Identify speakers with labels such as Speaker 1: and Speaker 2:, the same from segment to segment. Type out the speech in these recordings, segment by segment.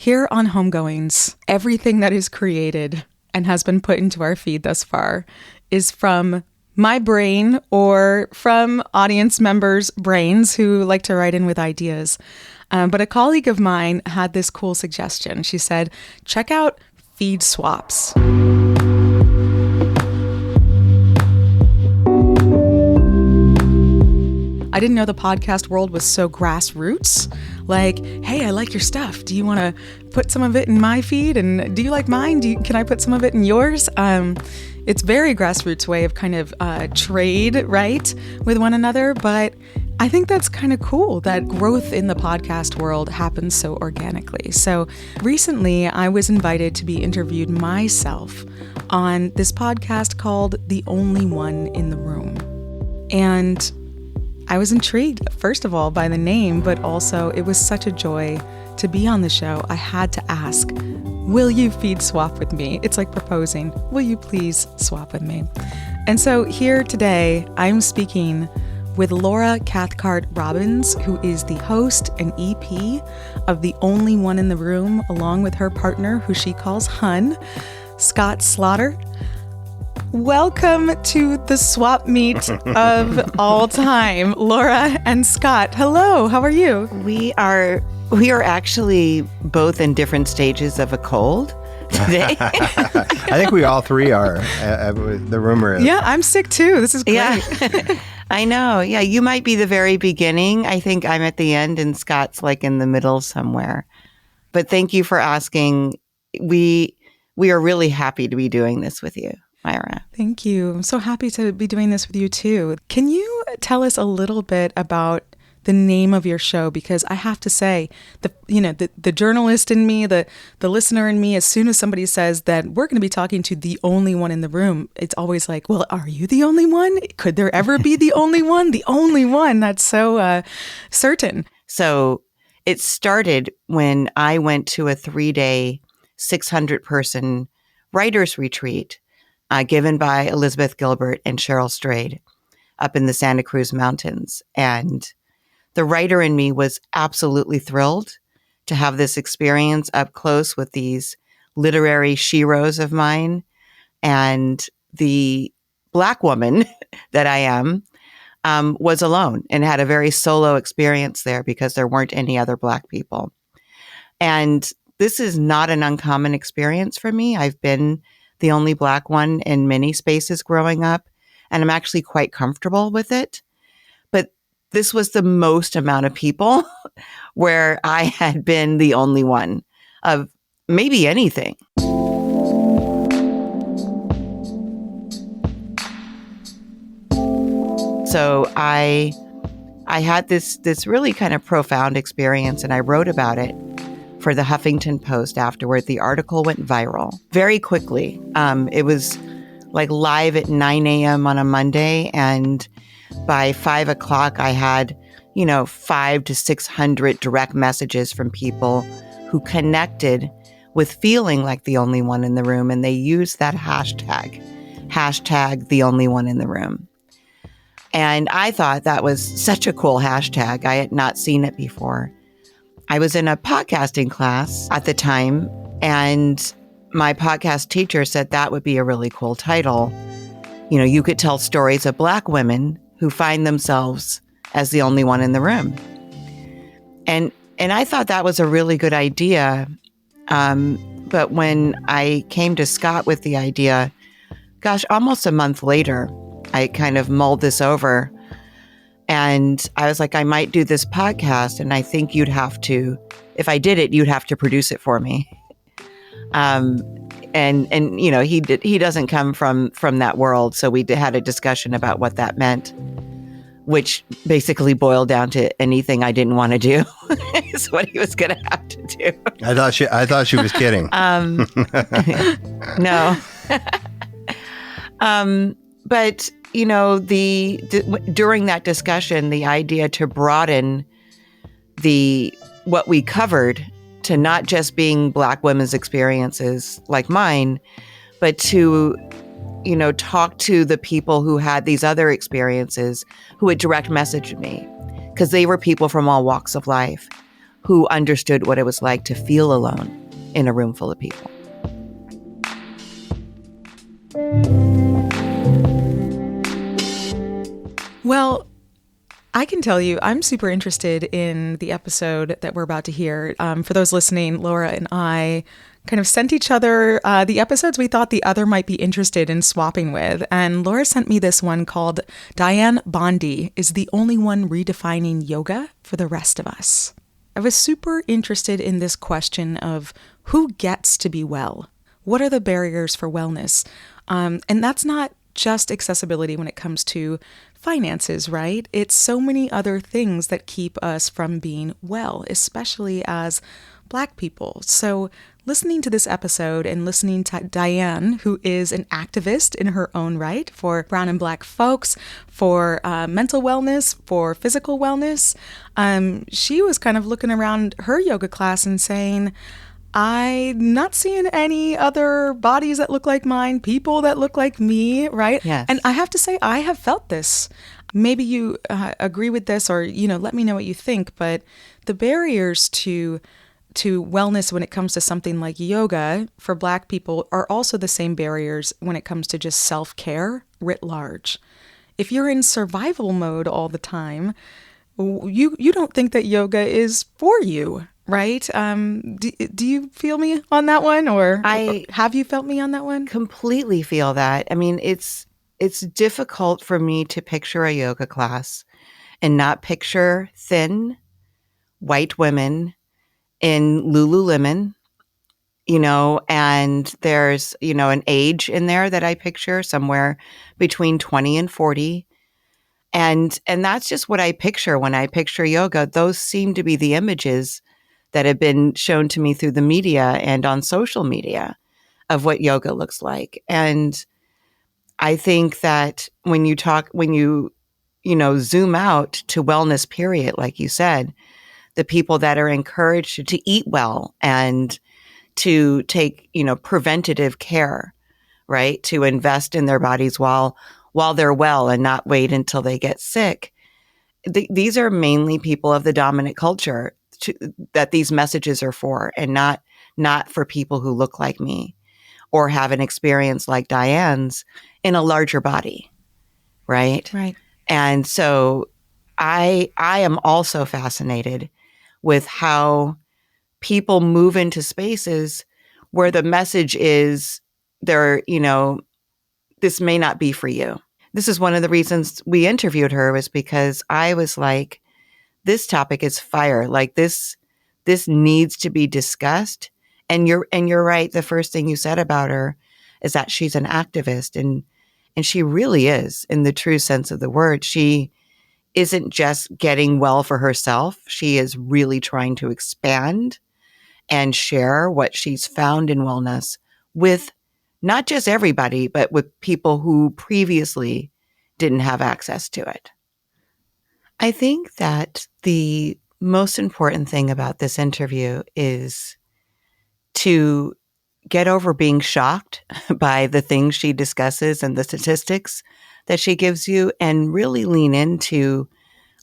Speaker 1: Here on Homegoings, everything that is created and has been put into our feed thus far is from my brain or from audience members' brains who like to write in with ideas. But a colleague of mine had this cool suggestion. She said, check out feed swaps. I didn't know the podcast world was so grassroots. Like, hey, I like your stuff. Do you want to put some of it in my feed? And do you like mine? Can I put some of it in yours? It's very grassroots way of kind of trade, right, with one another. But I think that's kind of cool that growth in the podcast world happens so organically. So recently, I was invited to be interviewed myself on this podcast called The Only One in the Room. And I was intrigued, first of all, by the name, but also it was such a joy to be on the show. I had to ask, will you feed swap with me? It's like proposing. Will you please swap with me? And so here today, I'm speaking with Laura Cathcart Robbins, who is the host and EP of The Only One in the Room, along with her partner, who she calls Hun, Scott Slaughter. Welcome to the swap meet of all time, Laura and Scott. Hello, how are you?
Speaker 2: We are actually both in different stages of a cold today.
Speaker 3: I think we all three are. The rumor is.
Speaker 1: Yeah, I'm sick too. This is great.
Speaker 2: Yeah. I know. Yeah, you might be the very beginning. I think I'm at the end and Scott's like in the middle somewhere. But thank you for asking. We are really happy to be doing this with you, Myra.
Speaker 1: Thank you. I'm so happy to be doing this with you too. Can you tell us a little bit about the name of your show? Because I have to say, the journalist in me, the listener in me, as soon as somebody says that we're going to be talking to the only one in the room, it's always like, well, are you the only one? Could there ever be the only one? The only one. That's so certain.
Speaker 2: So it started when I went to a 3-day, 600-person writers retreat given by Elizabeth Gilbert and Cheryl Strayed up in the Santa Cruz Mountains. And the writer in me was absolutely thrilled to have this experience up close with these literary sheroes of mine. And the Black woman that I am was alone and had a very solo experience there because there weren't any other Black people. And this is not an uncommon experience for me. I've been the only Black one in many spaces growing up, and I'm actually quite comfortable with it. But this was the most amount of people where I had been the only one of maybe anything. So I had this really kind of profound experience, and I wrote about it for the Huffington Post afterward. The article went viral very quickly. It was like live at 9 a.m. on a Monday. And by 5 o'clock, I had, 500 to 600 direct messages from people who connected with feeling like the only one in the room. And they used that hashtag the only one in the room. And I thought that was such a cool hashtag. I had not seen it before. I was in a podcasting class at the time, and my podcast teacher said that would be a really cool title. You could tell stories of Black women who find themselves as the only one in the room. And I thought that was a really good idea. But when I came to Scott with the idea, almost a month later, I kind of mulled this over. And I was like, I might do this podcast, and I think you'd have to, if I did it, you'd have to produce it for me. He doesn't come from that world, so we had a discussion about what that meant, which basically boiled down to anything I didn't want to do is what he was going to have to do.
Speaker 3: I thought she was kidding.
Speaker 2: No. But during that discussion, the idea to broaden what we covered to not just being Black women's experiences like mine, but to, talk to the people who had these other experiences who would direct message me, because they were people from all walks of life who understood what it was like to feel alone in a room full of people.
Speaker 1: Well, I can tell you, I'm super interested in the episode that we're about to hear. For those listening, Laura and I kind of sent each other the episodes we thought the other might be interested in swapping with. And Laura sent me this one called Dianne Bondy is the Only One Redefining Yoga for the Rest of Us. I was super interested in this question of who gets to be well? What are the barriers for wellness? And that's not just accessibility when it comes to finances, right? It's so many other things that keep us from being well, especially as Black people. So listening to this episode and listening to Dianne, who is an activist in her own right for Brown and Black folks, for mental wellness, for physical wellness, she was kind of looking around her yoga class and saying, I'm not seeing any other bodies that look like mine, people that look like me, right?
Speaker 2: Yes.
Speaker 1: And I have to say, I have felt this. Maybe you agree with this or, let me know what you think. But the barriers to wellness when it comes to something like yoga for Black people are also the same barriers when it comes to just self-care writ large. If you're in survival mode all the time, you don't think that yoga is for you. Right? Do you feel me on that one, or have you felt me on that one?
Speaker 2: Completely feel that. I mean, it's difficult for me to picture a yoga class and not picture thin white women in Lululemon, and there's, an age in there that I picture somewhere between 20 and 40. And that's just what I picture when I picture yoga. Those seem to be the images that have been shown to me through the media and on social media of what yoga looks like. And I think that when you zoom out to wellness period, like you said, the people that are encouraged to eat well and to take, preventative care, right? To invest in their bodies while they're well and not wait until they get sick. These are mainly people of the dominant culture that these messages are for, and not for people who look like me or have an experience like Dianne's in a larger body, right?
Speaker 1: Right.
Speaker 2: And so I am also fascinated with how people move into spaces where the message is this may not be for you. This is one of the reasons we interviewed her, was because I was like, this topic is fire. Like this needs to be discussed. And you're right. The first thing you said about her is that she's an activist, and she really is, in the true sense of the word. She isn't just getting well for herself. She is really trying to expand and share what she's found in wellness with not just everybody, but with people who previously didn't have access to it. I think that the most important thing about this interview is to get over being shocked by the things she discusses and the statistics that she gives you, and really lean into,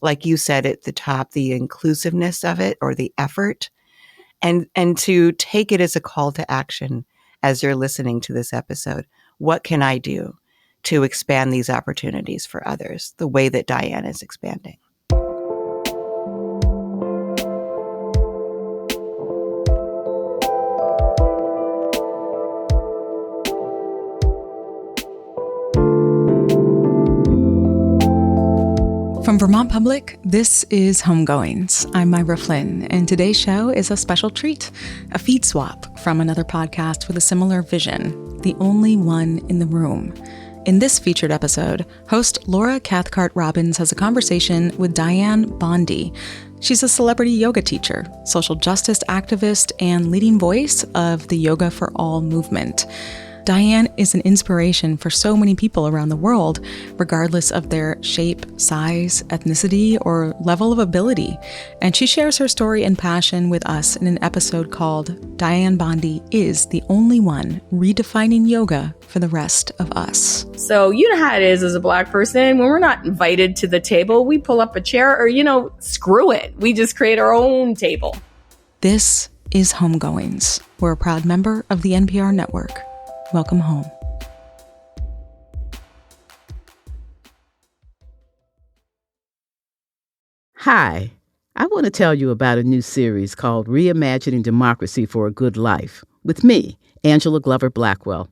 Speaker 2: like you said at the top, the inclusiveness of it, or the effort, and to take it as a call to action as you're listening to this episode. What can I do to expand these opportunities for others the way that Dianne is expanding?
Speaker 1: From Vermont Public, this is Homegoings. I'm Myra Flynn, and today's show is a special treat, a feed swap from another podcast with a similar vision, The Only One in the Room. In this featured episode, host Laura Cathcart Robbins has a conversation with Dianne Bondy. She's a celebrity yoga teacher, social justice activist, and leading voice of the Yoga for All movement. Dianne is an inspiration for so many people around the world, regardless of their shape, size, ethnicity, or level of ability. And she shares her story and passion with us in an episode called Dianne Bondy is the Only One Redefining Yoga for the Rest of Us.
Speaker 4: So you know how it is as a Black person. When we're not invited to the table, we pull up a chair or, screw it. We just create our own table.
Speaker 1: This is Homegoings. We're a proud member of the NPR network. Welcome home.
Speaker 5: Hi, I want to tell you about a new series called Reimagining Democracy for a Good Life with me, Angela Glover Blackwell.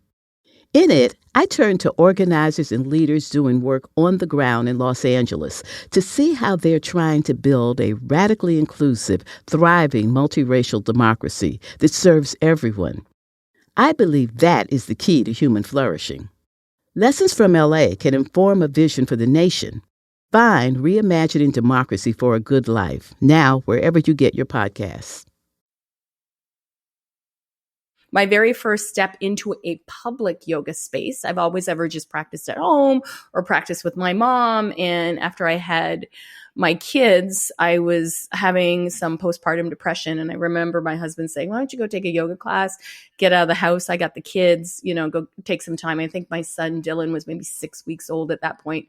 Speaker 5: In it, I turn to organizers and leaders doing work on the ground in Los Angeles to see how they're trying to build a radically inclusive, thriving, multiracial democracy that serves everyone. I believe that is the key to human flourishing. Lessons from LA can inform a vision for the nation. Find Reimagining Democracy for a Good Life now wherever you get your podcasts.
Speaker 4: My very first step into a public yoga space, I've always ever just practiced at home or practiced with my mom. And after I had my kids, I was having some postpartum depression. And I remember my husband saying, why don't you go take a yoga class, get out of the house? I got the kids, go take some time. I think my son Dylan was maybe 6 weeks old at that point.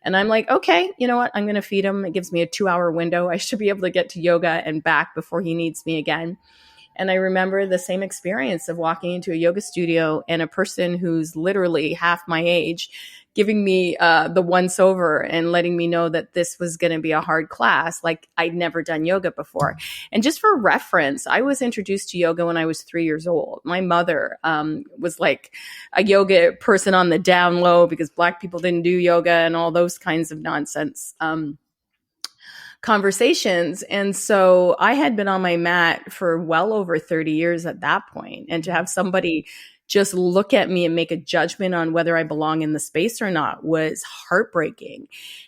Speaker 4: And I'm like, okay, you know what? I'm going to feed him. It gives me a 2-hour window. I should be able to get to yoga and back before he needs me again. And I remember the same experience of walking into a yoga studio and a person who's literally half my age giving me the once over and letting me know that this was going to be a hard class. Like I'd never done yoga before. And just for reference, I was introduced to yoga when I was 3 years old. My mother was like a yoga person on the down low because Black people didn't do yoga and all those kinds of nonsense. Conversations. And so I had been on my mat for well over 30 years at that point. And to have somebody just look at me and make a judgment on whether I belong in the space or not was heartbreaking.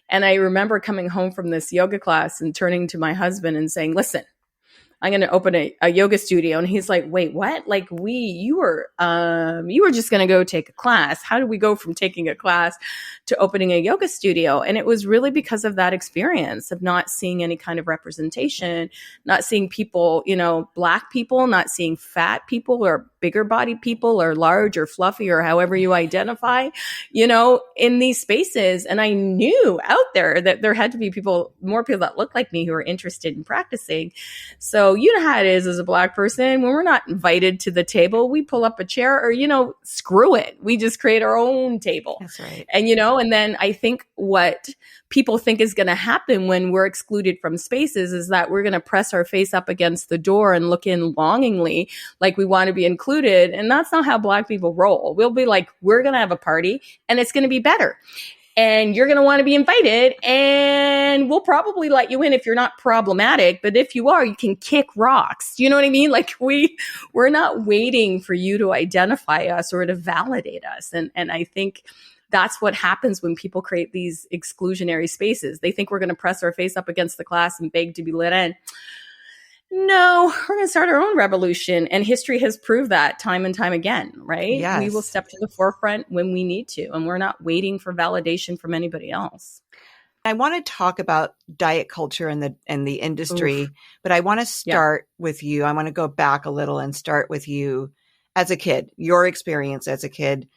Speaker 4: And I remember coming home from this yoga class and turning to my husband and saying, listen, I'm going to open a yoga studio. And he's like, wait, what? Like you were just going to go take a class. How did we go from taking a class to opening a yoga studio? And it was really because of that experience of not seeing any kind of representation, not seeing people, Black people, not seeing fat people or bigger bodied people or large or fluffy or however you identify, in these spaces. And I knew out there that there had to be more people that looked like me who were interested in practicing. So you know how it is as a Black person, when we're not invited to the table, we pull up a chair or, screw it. We just create our own table.
Speaker 2: That's right.
Speaker 4: And, and then I think what people think is going to happen when we're excluded from spaces is that we're going to press our face up against the door and look in longingly like we want to be included. And that's not how Black people roll. We'll be like, we're going to have a party and it's going to be better. And you're going to want to be invited and we'll probably let you in if you're not problematic. But if you are, you can kick rocks. You know what I mean? Like we're not waiting for you to identify us or to validate us. And I think that's what happens when people create these exclusionary spaces. They think we're going to press our face up against the class and beg to be let in. No, we're going to start our own revolution. And history has proved that time and time again, right?
Speaker 2: Yes.
Speaker 4: We will step to the forefront when we need to, and we're not waiting for validation from anybody else.
Speaker 2: I want to talk about diet culture and the industry,
Speaker 4: Oof.
Speaker 2: but I want to start with you. I want to go back a little and start with you as a kid, your experience as a kid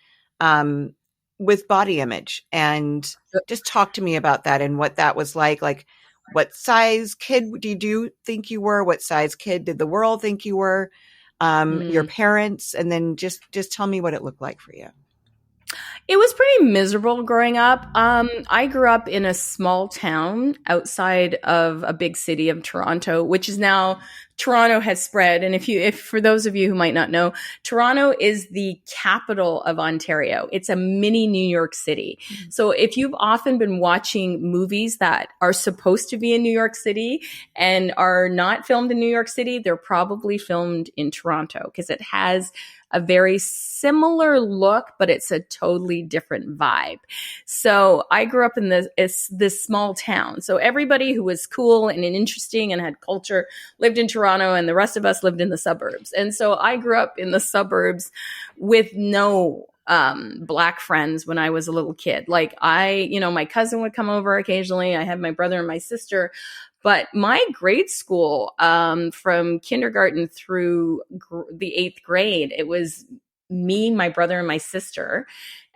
Speaker 2: with body image, and just talk to me about that and what that was like. Like, what size kid did you think you were? What size kid did the world think you were? Your parents, and then just tell me what it looked like for you.
Speaker 4: It was pretty miserable growing up. I grew up in a small town outside of a big city of Toronto, which is now Toronto has spread. And if for those of you who might not know, Toronto is the capital of Ontario. It's a mini New York City. Mm-hmm. So if you've often been watching movies that are supposed to be in New York City and are not filmed in New York City, they're probably filmed in Toronto because it has a very similar look, but it's a totally different vibe. So I grew up in this small town. So everybody who was cool and interesting and had culture lived in Toronto, and the rest of us lived in the suburbs. And so I grew up in the suburbs with no Black friends when I was a little kid. Like my cousin would come over occasionally. I had my brother and my sister. But my grade school, from kindergarten through the 8th grade, it was me, my brother, and my sister.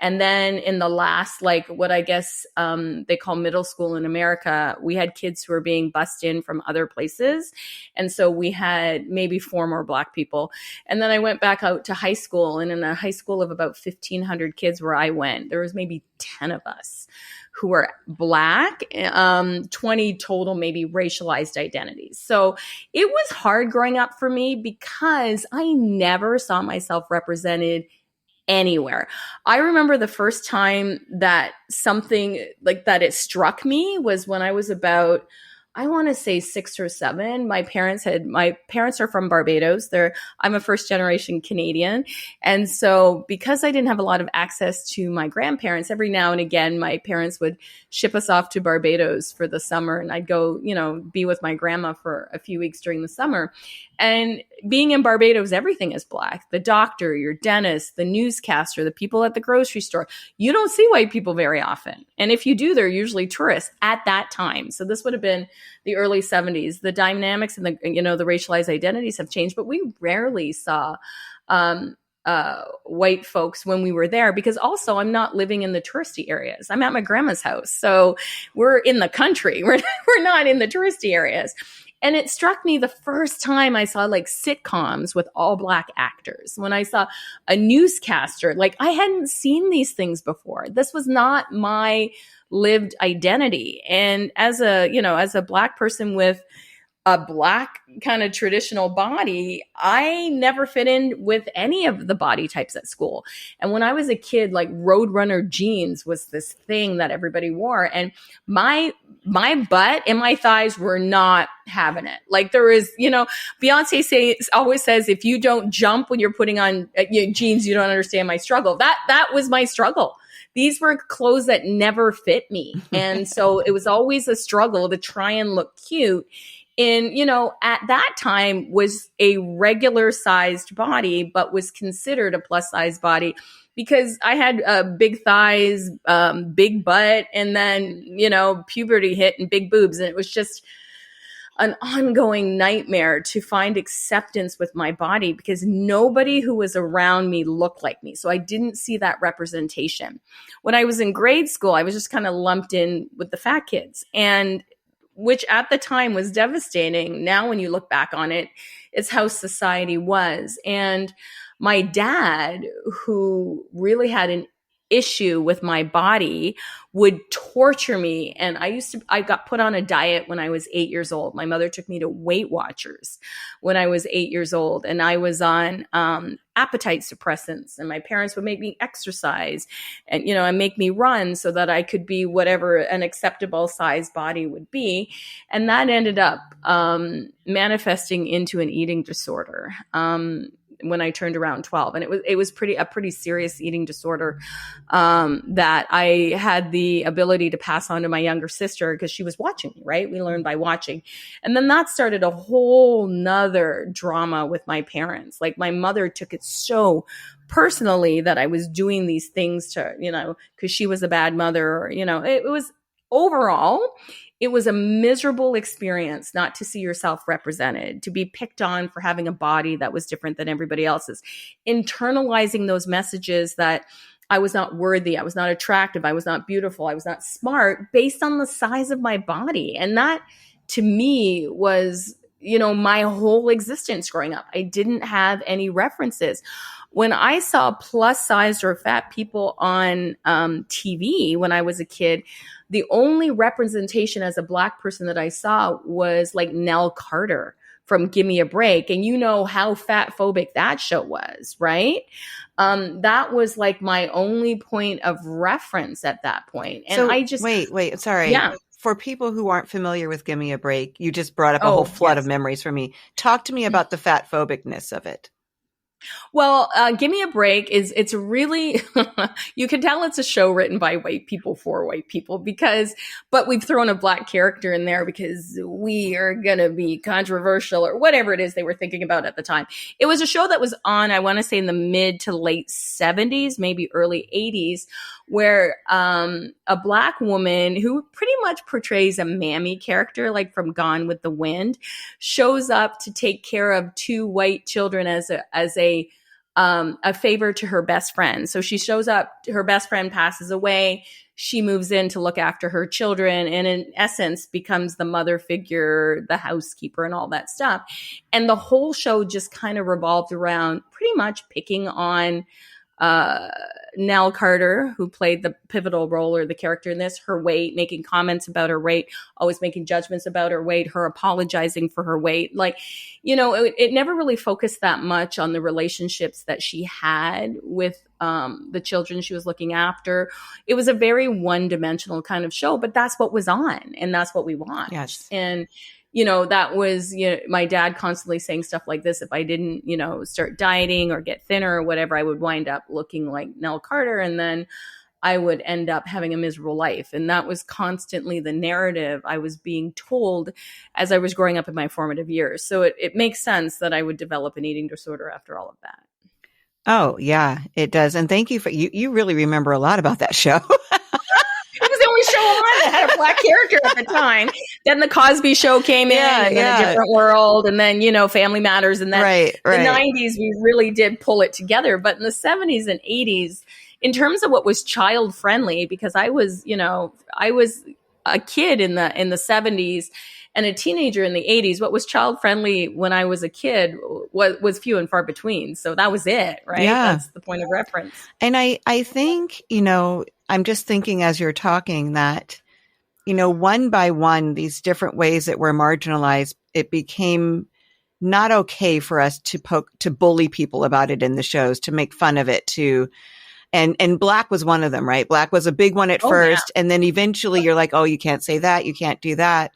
Speaker 4: And then in the last, like what I guess they call middle school in America, we had kids who were being bussed in from other places. And so we had maybe 4 more Black people. And then I went back out to high school, and in a high school of about 1,500 kids where I went, there was maybe 10 of us who were Black, 20 total maybe racialized identities. So it was hard growing up for me because I never saw myself represented anywhere. I remember the first time that something like that it struck me was when I was about, I want to say 6 or 7. My parents are from Barbados. I'm a first generation Canadian. And so because I didn't have a lot of access to my grandparents, every now and again, my parents would ship us off to Barbados for the summer. And I'd go, be with my grandma for a few weeks during the summer. And being in Barbados, everything is Black. The doctor, your dentist, the newscaster, the people at the grocery store. You don't see white people very often. And if you do, they're usually tourists at that time. So this would have been the early 70s. The dynamics and the racialized identities have changed, but we rarely saw white folks when we were there, because also I'm not living in the touristy areas. I'm at my grandma's house. So we're in the country. We're not in the touristy areas. And it struck me the first time I saw like sitcoms with all Black actors, when I saw a newscaster, like I hadn't seen these things before. This was not my lived identity. And as a Black person with a Black kind of traditional body, I never fit in with any of the body types at school. And when I was a kid, like Roadrunner jeans was this thing that everybody wore. And my butt and my thighs were not having it. Like there is, Beyonce always says, if you don't jump when you're putting on jeans, you don't understand my struggle. That was my struggle. These were clothes that never fit me. And so it was always a struggle to try and look cute. And, at that time was a regular sized body, but was considered a plus size body because I had big thighs, big butt, and then, puberty hit and big boobs. And it was just an ongoing nightmare to find acceptance with my body because nobody who was around me looked like me. So I didn't see that representation. When I was in grade school, I was just kind of lumped in with the fat kids, and which at the time was devastating. Now, when you look back on it, it's how society was. And my dad, who really had an issue with my body, would torture me. And I got put on a diet when I was 8 years old. My mother took me to Weight Watchers when I was 8 years old. And I was on appetite suppressants, and my parents would make me exercise and, and make me run so that I could be whatever an acceptable size body would be. And that ended up manifesting into an eating disorder. When I turned around 12, and it was a pretty serious eating disorder that I had the ability to pass on to my younger sister because she was watching me, right? We learned by watching. And then that started a whole nother drama with my parents. Like my mother took it so personally that I was doing these things to, because she was a bad mother, or, it was overall, it was a miserable experience not to see yourself represented, to be picked on for having a body that was different than everybody else's, internalizing those messages that I was not worthy, I was not attractive, I was not beautiful, I was not smart based on the size of my body. And that to me was, my whole existence growing up. I didn't have any references. When I saw plus sized or fat people on TV when I was a kid, the only representation as a Black person that I saw was like Nell Carter from Gimme a Break. And you know how fat phobic that show was, right? That was like my only point of reference at that point. And
Speaker 2: so,
Speaker 4: I just...
Speaker 2: Wait, sorry.
Speaker 4: Yeah.
Speaker 2: For people who aren't familiar with Gimme a Break, you just brought up a whole flood of memories for me. Talk to me about the fat phobicness of it.
Speaker 4: Well, Gimme a Break it's really, you can tell it's a show written by white people for white people but we've thrown a Black character in there because we are going to be controversial or whatever it is they were thinking about at the time. It was a show that was on, I want to say in the mid to late 70s, maybe early 80s, where a Black woman who pretty much portrays a mammy character, like from Gone with the Wind, shows up to take care of 2 white children as a a favor to her best friend. So she shows up, her best friend passes away. She moves in to look after her children and in essence becomes the mother figure, the housekeeper and all that stuff. And the whole show just kind of revolved around pretty much picking on Nell Carter, who played the pivotal role or the character in this, her weight, making comments about her weight, always making judgments about her weight, her apologizing for her weight. Like, it never really focused that much on the relationships that she had with the children she was looking after. It was a very one-dimensional kind of show, but that's what was on and that's what we watched.
Speaker 2: Yes.
Speaker 4: And that was, my dad constantly saying stuff like this. If I didn't, start dieting or get thinner or whatever, I would wind up looking like Nell Carter. And then I would end up having a miserable life. And that was constantly the narrative I was being told as I was growing up in my formative years. So it makes sense that I would develop an eating disorder after all of that.
Speaker 2: Oh, yeah, it does. And thank you for, you really remember a lot about that show.
Speaker 4: It was the only show on that had a black character at the time. Then the Cosby Show came in, and then A Different World, and then, Family Matters. And then the 90s, we really did pull it together. But in the 70s and 80s, in terms of what was child friendly, because I was a kid in the 70s and a teenager in the 80s, what was child friendly when I was a kid was few and far between. So that was it, right?
Speaker 2: Yeah.
Speaker 4: That's the point of reference.
Speaker 2: And I think, I'm just thinking as you're talking that, one by one, these different ways that we're marginalized, it became not okay for us to bully people about it in the shows, to make fun of it, and Black was one of them, right? Black was a big one at first. Yeah. And then eventually you're like, oh, you can't say that. You can't do that.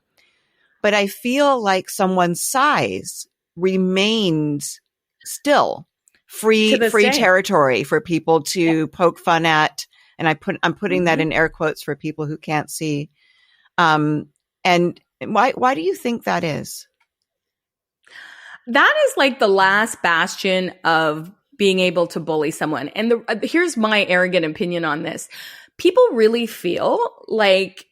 Speaker 2: But I feel like someone's size remains still free territory for people to poke fun at. And I'm putting that in air quotes for people who can't see. And why do you think that is?
Speaker 4: That is like the last bastion of being able to bully someone. And here's my arrogant opinion on this. People really feel like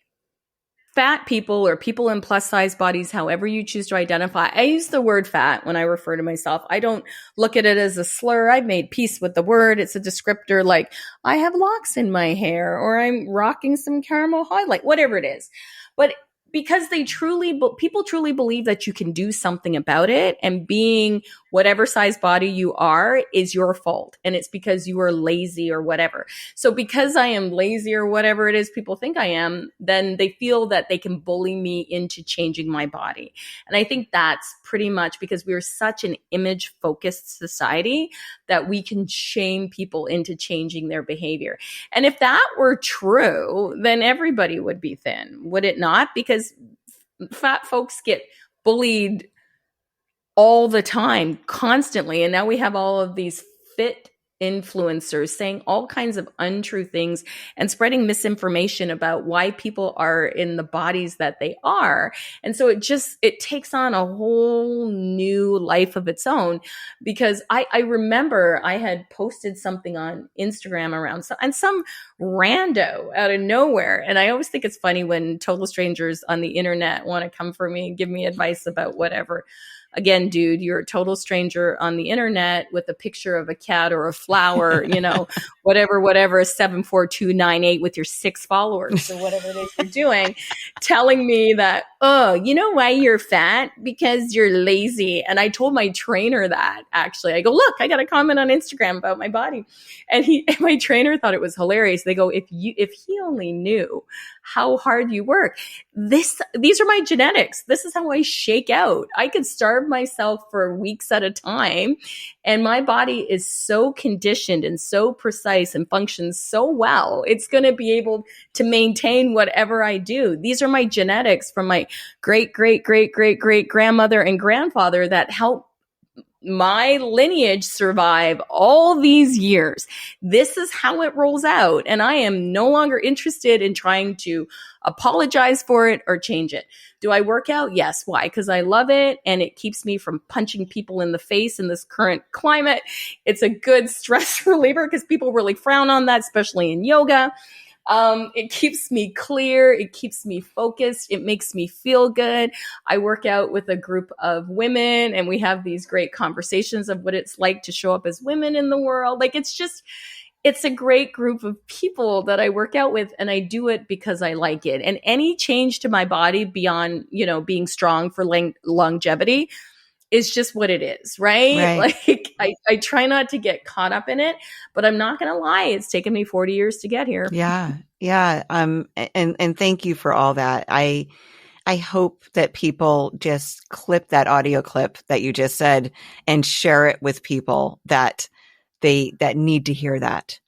Speaker 4: fat people or people in plus size bodies, however you choose to identify. I use the word fat when I refer to myself. I don't look at it as a slur. I've made peace with the word. It's a descriptor, like I have locks in my hair or I'm rocking some caramel highlight, whatever it is. But because people truly believe that you can do something about it, and being whatever size body you are is your fault. And it's because you are lazy or whatever. So because I am lazy or whatever it is people think I am, then they feel that they can bully me into changing my body. And I think that's pretty much because we're such an image focused society that we can shame people into changing their behavior. And if that were true, then everybody would be thin, would it not? Because fat folks get bullied all the time, constantly. And now we have all of these fit influencers saying all kinds of untrue things and spreading misinformation about why people are in the bodies that they are. And so it takes on a whole new life of its own, because I remember I had posted something on Instagram around some rando out of nowhere. And I always think it's funny when total strangers on the internet want to come for me and give me advice about whatever. Again, dude, you're a total stranger on the internet with a picture of a cat or a flower, whatever, 74298 with your 6 followers or whatever it is you're doing, telling me that, oh, you know why you're fat? Because you're lazy. And I told my trainer that, actually. I go, look, I got a comment on Instagram about my body. And my trainer thought it was hilarious. They go, if he only knew how hard you work. These are my genetics. This is how I shake out. I could starve myself for weeks at a time, and my body is so conditioned and so precise and functions so well. It's going to be able to maintain whatever I do. These are my genetics from my great, great, great, great, great grandmother and grandfather that helped my lineage survive all these years. This is how it rolls out. And I am no longer interested in trying to apologize for it or change it. Do I work out? Yes. Why? Because I love it and it keeps me from punching people in the face in this current climate. It's a good stress reliever because people really frown on that, especially in yoga. It keeps me clear. It keeps me focused. It makes me feel good. I work out with a group of women and we have these great conversations of what it's like to show up as women in the world. Like, it's a great group of people that I work out with, and I do it because I like it. And any change to my body beyond, being strong for longevity is just what it is, right? Like, I try not to get caught up in it, but I'm not going to lie. It's taken me 40 years to get here.
Speaker 2: Yeah. Yeah. And thank you for all that. I hope that people just clip that audio clip that you just said and share it with people that need to hear that,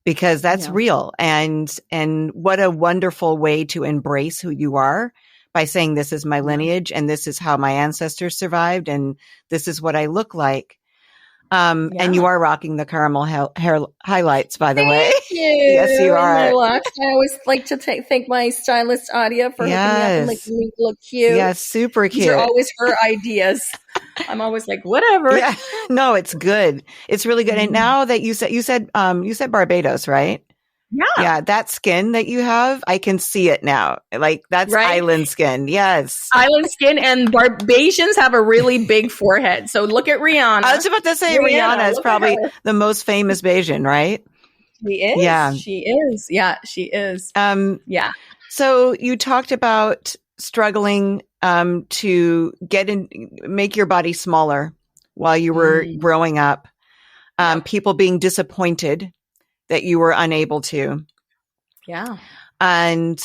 Speaker 2: because that's real. And what a wonderful way to embrace who you are by saying, this is my lineage and this is how my ancestors survived and this is what I look like. And you are rocking the caramel hair highlights, by the way.
Speaker 4: Thank you.
Speaker 2: Yes, you are.
Speaker 4: My locks. I always like to thank my stylist, Adia, for hooking me up and making me look cute.
Speaker 2: Yes, super cute.
Speaker 4: These are always her ideas. I'm always like, whatever.
Speaker 2: Yeah. No, it's good. It's really good. And now that you said Barbados, right?
Speaker 4: Yeah.
Speaker 2: Yeah. That skin that you have, I can see it now. Like, that's island skin. Yes.
Speaker 4: Island skin, and Barbadians have a really big forehead. So look at Rihanna.
Speaker 2: I was about to say Rihanna is probably the most famous Bayesian, right?
Speaker 4: She is.
Speaker 2: Yeah.
Speaker 4: She is. Yeah, she is. Yeah.
Speaker 2: So you talked about struggling to make your body smaller while you were growing up. People being disappointed that you were unable to.
Speaker 4: Yeah.
Speaker 2: And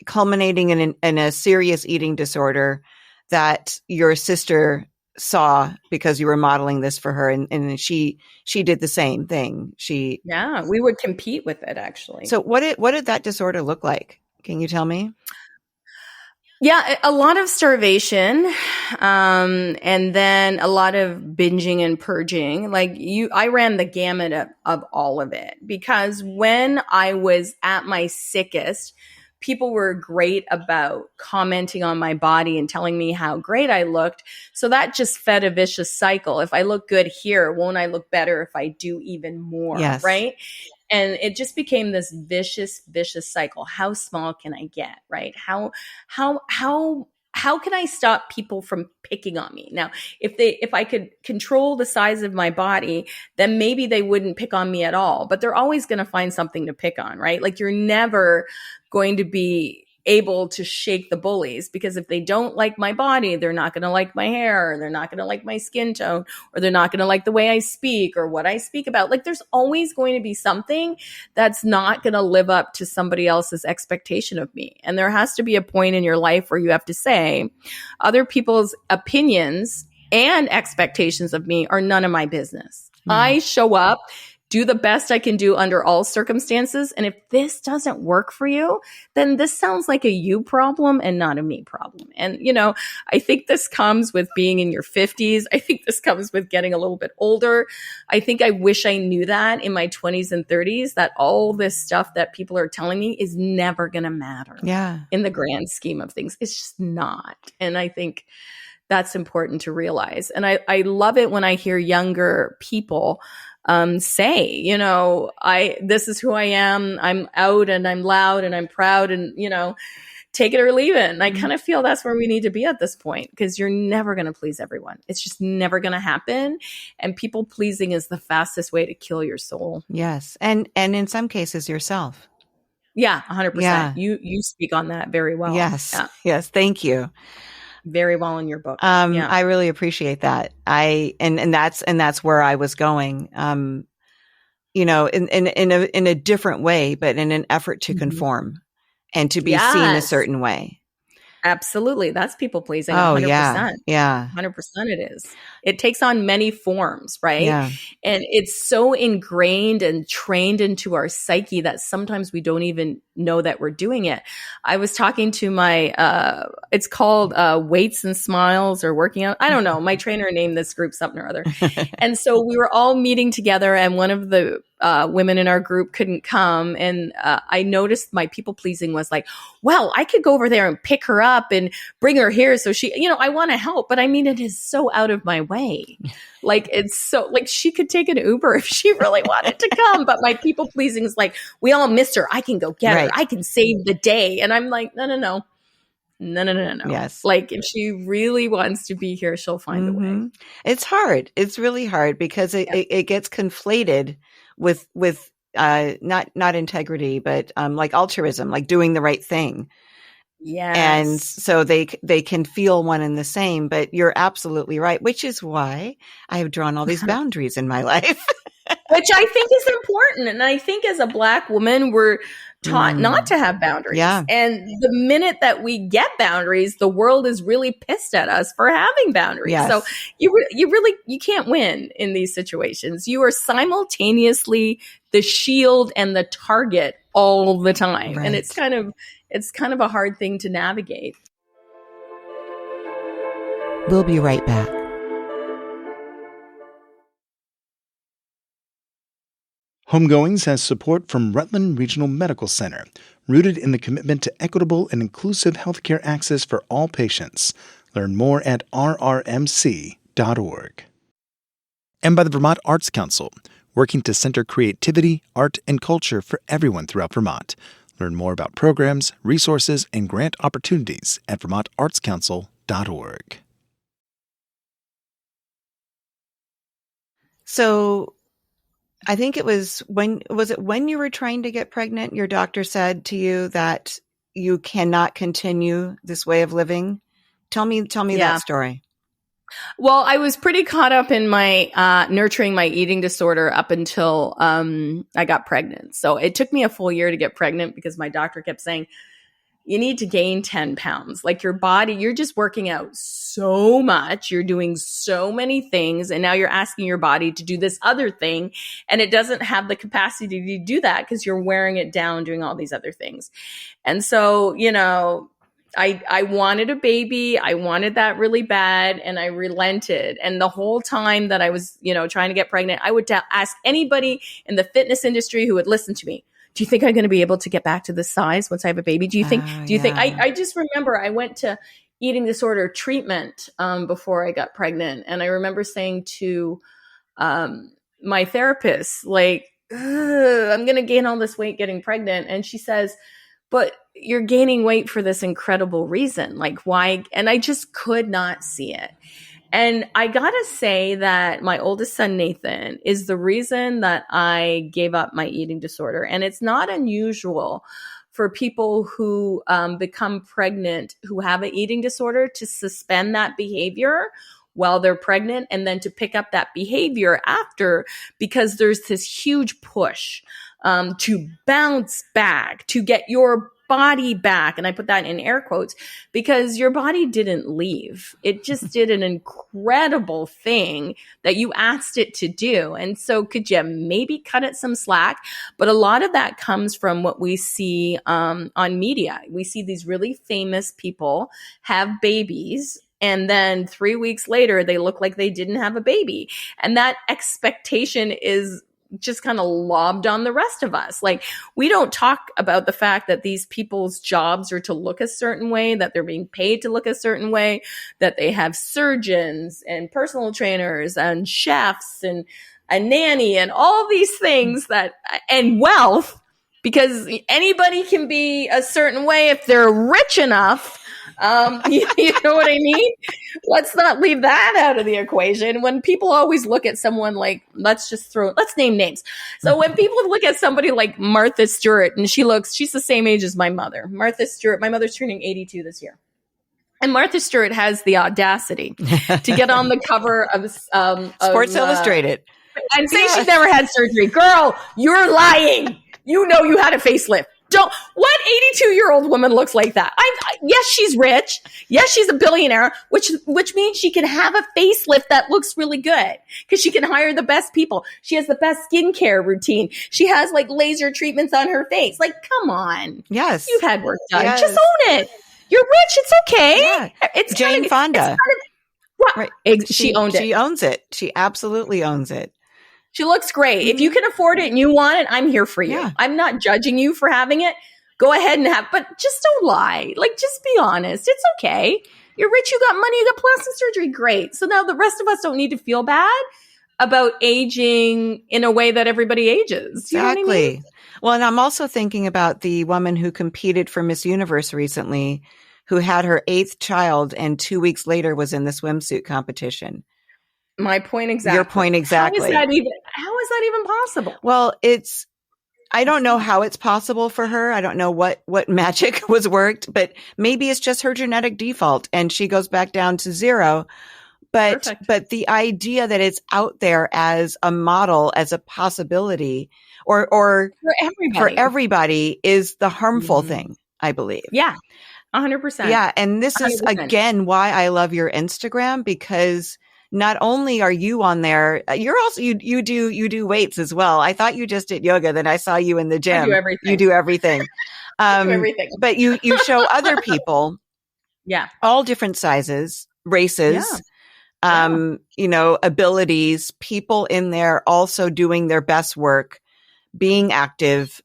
Speaker 2: culminating in a serious eating disorder that your sister saw because you were modeling this for her, and she did the same thing.
Speaker 4: We would compete with it, actually.
Speaker 2: So what did that disorder look like? Can you tell me?
Speaker 4: Yeah, a lot of starvation, and then a lot of binging and purging. I ran the gamut of all of it, because when I was at my sickest, people were great about commenting on my body and telling me how great I looked. So that just fed a vicious cycle. If I look good here, won't I look better if I do even more?
Speaker 2: Yes.
Speaker 4: Right? And it just became this vicious cycle. How small can I get? Right? How can I stop people from picking on me? Now, if I could control the size of my body, then maybe they wouldn't pick on me at all, but they're always going to find something to pick on, right? Like, you're never going to be able to shake the bullies, because if they don't like my body, they're not going to like my hair, or they're not going to like my skin tone, or they're not going to like the way I speak or what I speak about. Like, there's always going to be something that's not going to live up to somebody else's expectation of me. And there has to be a point in your life where you have to say, other people's opinions and expectations of me are none of my business. I show up, do the best I can do under all circumstances. And if this doesn't work for you, then this sounds like a you problem and not a me problem. And, I think this comes with being in your 50s. I think this comes with getting a little bit older. I think I wish I knew that in my 20s and 30s, that all this stuff that people are telling me is never going to matter.
Speaker 2: Yeah.
Speaker 4: In the grand scheme of things. It's just not. And I think that's important to realize. And I love it when I hear younger people say, this is who I am. I'm out and I'm loud and I'm proud and, take it or leave it. And I kind of feel that's where we need to be at this point, because you're never going to please everyone. It's just never going to happen. And people pleasing is the fastest way to kill your soul.
Speaker 2: Yes. And in some cases yourself.
Speaker 4: Yeah, 100%.
Speaker 2: Yeah.
Speaker 4: You speak on that very well.
Speaker 2: Yes.
Speaker 4: Yeah.
Speaker 2: Yes. Thank you.
Speaker 4: Very well in your book.
Speaker 2: I really appreciate that. And that's where I was going. In a different way, but in an effort to conform and to be seen a certain way.
Speaker 4: Absolutely. That's people pleasing.
Speaker 2: Oh,
Speaker 4: 100%.
Speaker 2: Yeah.
Speaker 4: 100% it is. It takes on many forms, right?
Speaker 2: Yeah.
Speaker 4: And it's so ingrained and trained into our psyche that sometimes we don't even know that we're doing it. I was talking to my, it's called Weights and Smiles or Working Out. I don't know. My trainer named this group something or other. And so we were all meeting together, and one of the women in our group couldn't come. And I noticed my people pleasing was like, well, I could go over there and pick her up and bring her here. So she, I want to help, but I mean, it is so out of my way. Like, it's so like she could take an Uber if she really wanted to come. But my people pleasing is like, we all miss her. I can go get her. I can save the day. And I'm like, no.
Speaker 2: Yes.
Speaker 4: Like, if she really wants to be here, she'll find a way.
Speaker 2: It's hard. It's really hard because it gets conflated with not integrity, but like altruism, like doing the right thing.
Speaker 4: Yes.
Speaker 2: And so they can feel one and the same, but you're absolutely right, which is why I have drawn all these boundaries in my life.
Speaker 4: Which I think is important. And I think as a Black woman, we're taught not to have boundaries.
Speaker 2: Yeah.
Speaker 4: And the minute that we get boundaries, the world is really pissed at us for having boundaries.
Speaker 2: Yes.
Speaker 4: So you can't win in these situations. You are simultaneously the shield and the target all the time.
Speaker 2: Right.
Speaker 4: And it's kind of a hard thing to navigate.
Speaker 2: We'll be right back.
Speaker 6: Homegoings has support from Rutland Regional Medical Center, rooted in the commitment to equitable and inclusive healthcare access for all patients. Learn more at rrmc.org. And by the Vermont Arts Council, working to center creativity, art, and culture for everyone throughout Vermont. Learn more about programs, resources, and grant opportunities at vermontartscouncil.org.
Speaker 2: So I think it was when you were trying to get pregnant, your doctor said to you that you cannot continue this way of living. Tell me that story.
Speaker 4: Well, I was pretty caught up in my nurturing my eating disorder up until I got pregnant. So it took me a full year to get pregnant because my doctor kept saying, you need to gain 10 pounds. Like, your body, you're just working out so much. You're doing so many things. And now you're asking your body to do this other thing. And it doesn't have the capacity to do that because you're wearing it down doing all these other things. And so, I wanted a baby. I wanted that really bad. And I relented. And the whole time that I was, trying to get pregnant, I would ask anybody in the fitness industry who would listen to me, do you think I'm going to be able to get back to this size once I have a baby? Do you think, I just remember I went to eating disorder treatment before I got pregnant. And I remember saying to my therapist, like, I'm going to gain all this weight getting pregnant. And she says, but you're gaining weight for this incredible reason. Like, why? And I just could not see it. And I gotta say that my oldest son, Nathan, is the reason that I gave up my eating disorder. And it's not unusual for people who become pregnant who have an eating disorder to suspend that behavior while they're pregnant and then to pick up that behavior after, because there's this huge push to bounce back, to get your body back. And I put that in air quotes because your body didn't leave. It just did an incredible thing that you asked it to do. And so could you maybe cut it some slack? But a lot of that comes from what we see on media. We see these really famous people have babies, and then 3 weeks later, they look like they didn't have a baby. And that expectation is just kind of lobbed on the rest of us. Like, we don't talk about the fact that these people's jobs are to look a certain way, that they're being paid to look a certain way, that they have surgeons and personal trainers and chefs and a nanny and all these things and wealth, because anybody can be a certain way if they're rich enough. You know what I mean? Let's not leave that out of the equation. When people always look at someone like, let's name names. So when people look at somebody like Martha Stewart, and she's the same age as my mother. Martha Stewart, my mother's turning 82 this year. And Martha Stewart has the audacity to get on the cover of
Speaker 2: Sports Illustrated
Speaker 4: and say she never had surgery. Girl, you're lying. You know you had a facelift. What 82-year-old woman looks like that? Yes, she's rich. Yes, she's a billionaire, which means she can have a facelift that looks really good because she can hire the best people. She has the best skincare routine. She has like laser treatments on her face. Like, come on.
Speaker 2: Yes.
Speaker 4: You've had work done.
Speaker 2: Yes.
Speaker 4: Just own it. You're rich. It's okay.
Speaker 2: Yeah.
Speaker 4: It's
Speaker 2: Jane Fonda.
Speaker 4: Right. She owned it.
Speaker 2: She owns it. She absolutely owns it.
Speaker 4: She looks great. If you can afford it and you want it, I'm here for you.
Speaker 2: Yeah.
Speaker 4: I'm not judging you for having it. Go ahead and but just don't lie. Like, just be honest. It's okay. You're rich. You got money. You got plastic surgery. Great. So now the rest of us don't need to feel bad about aging in a way that everybody ages. You know what I mean?
Speaker 2: Well, and I'm also thinking about the woman who competed for Miss Universe recently, who had her 8th child and 2 weeks later was in the swimsuit competition.
Speaker 4: My point exactly.
Speaker 2: Your point exactly.
Speaker 4: How is that even possible?
Speaker 2: Well, I don't know how it's possible for her. I don't know what magic was worked, but maybe it's just her genetic default and she goes back down to 0. But the idea that it's out there as a model, as a possibility, or for everybody is the harmful thing, I believe.
Speaker 4: Yeah, 100%.
Speaker 2: Yeah, and this 100%. Is again why I love your Instagram, because not only are you on there, you're also you do weights as well. I thought you just did yoga, then I saw you in the gym.
Speaker 4: I do everything.
Speaker 2: You do everything.
Speaker 4: I do everything.
Speaker 2: But you show other people, all different sizes, races, abilities, people in there also doing their best work, being active.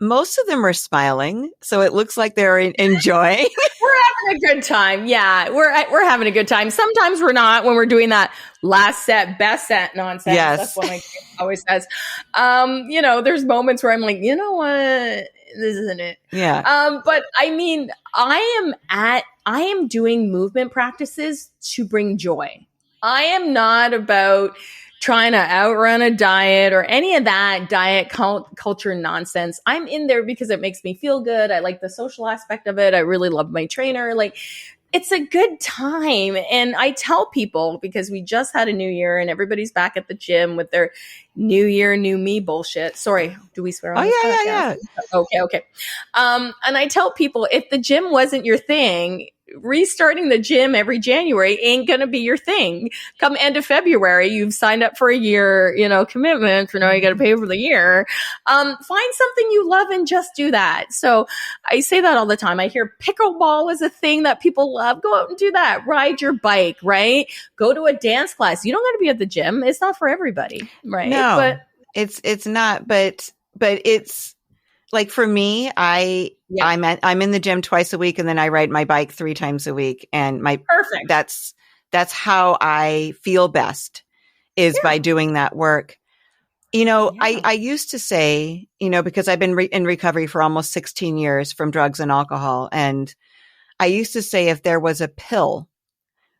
Speaker 2: Most of them are smiling, so it looks like they're enjoying.
Speaker 4: We're having a good time. Yeah, we're having a good time. Sometimes we're not when we're doing that last set, best set nonsense.
Speaker 2: Yes.
Speaker 4: That's what my kid always says. There's moments where I'm like, you know what, this isn't it.
Speaker 2: Yeah.
Speaker 4: But I mean, I am doing movement practices to bring joy. I am not about trying to outrun a diet or any of that diet culture nonsense. I'm in there because it makes me feel good. I like the social aspect of it. I really love my trainer. Like, it's a good time. And I tell people, because we just had a new year and everybody's back at the gym with their new year, new me bullshit. Sorry, do we swear on this podcast? Yeah. Okay. And I tell people, if the gym wasn't your thing, restarting the gym every January ain't going to be your thing. Come end of February, you've signed up for a year, commitment for now you got to pay for the year. Find something you love and just do that. So I say that all the time. I hear pickleball is a thing that people love. Go out and do that. Ride your bike, right? Go to a dance class. You don't got to be at the gym. It's not for everybody, right?
Speaker 2: No, but it's not, but it's like for me, I'm in the gym twice a week and then I ride my bike 3 times a week. And
Speaker 4: perfect.
Speaker 2: That's how I feel best is by doing that work. I used to say, because I've been in recovery for almost 16 years from drugs and alcohol. And I used to say, if there was a pill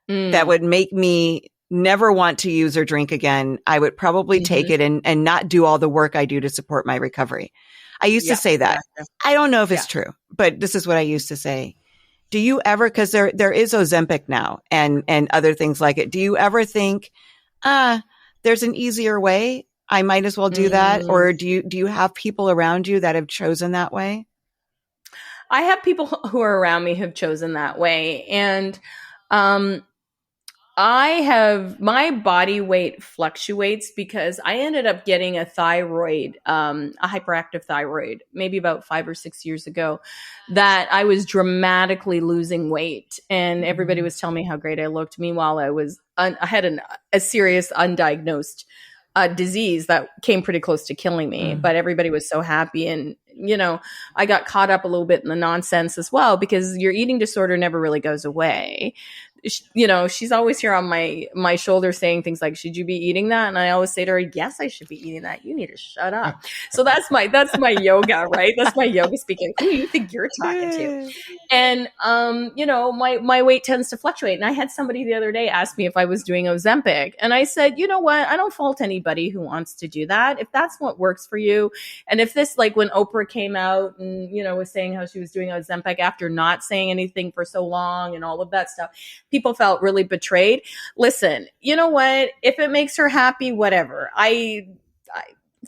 Speaker 2: that would make me never want to use or drink again, I would probably take it and not do all the work I do to support my recovery. I used to say that. I don't know if it's true, but this is what I used to say. Do you ever, because there is Ozempic now and other things like it. Do you ever think, there's an easier way? I might as well do that. Or do you have people around you that have chosen that way?
Speaker 4: I have people who are around me who've chosen that way. And, my body weight fluctuates because I ended up getting a thyroid, a hyperactive thyroid, maybe about 5 or 6 years ago, that I was dramatically losing weight. And everybody was telling me how great I looked. Meanwhile, I had a serious undiagnosed disease that came pretty close to killing me, but everybody was so happy. And, I got caught up a little bit in the nonsense as well, because your eating disorder never really goes away. She's always here on my shoulder saying things like, should you be eating that? And I always say to her, yes, I should be eating that. You need to shut up. So that's my yoga, right? That's my yoga speaking. Who do you think you're talking to? And, my weight tends to fluctuate. And I had somebody the other day ask me if I was doing Ozempic. And I said, you know what? I don't fault anybody who wants to do that. If that's what works for you. And if this, like when Oprah came out and, was saying how she was doing Ozempic after not saying anything for so long and all of that stuff, people felt really betrayed. Listen, you know what? If it makes her happy, whatever.